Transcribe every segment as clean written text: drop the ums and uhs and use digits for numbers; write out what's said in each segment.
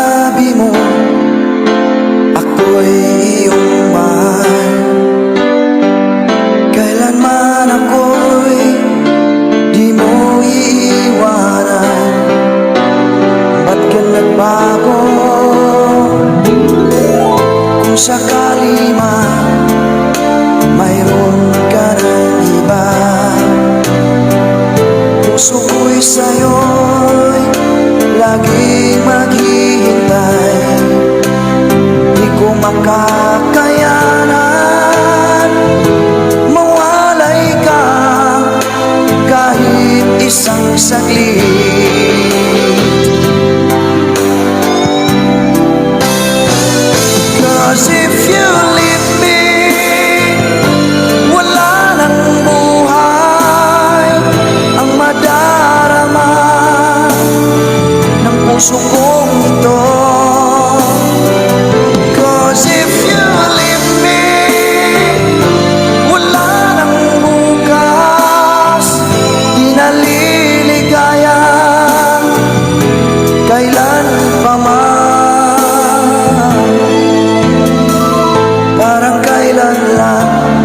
sinabi mo ako'y iyong mahal. Kailanman ako'y di mo iiwanan. Ba't ka nagbago? Kung sakali man mayroon ka ng iba, puso ko'y sa'yo'y laging maghihintay. Di ko makakayanan mawalay ka kahit isang saglit. Cause if you leave me, wala nang buhay ang madarama ng puso kong ito. Cause if you leave me, wala nang bukas, di naliligaya kailan pa man. Parang kailan lang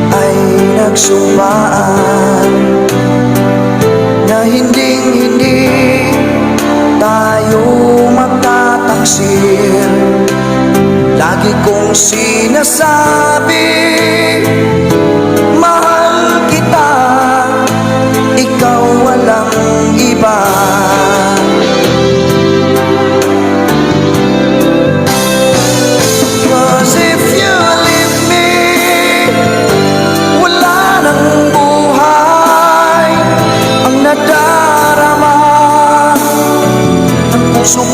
ay nagsumpaan na hinding-hindi tayo magtataksil. Lagi kong sinasabi, mahal kita, ikaw walang iba. Cause if you leave me, wala nang buhay ang nadarama ng puso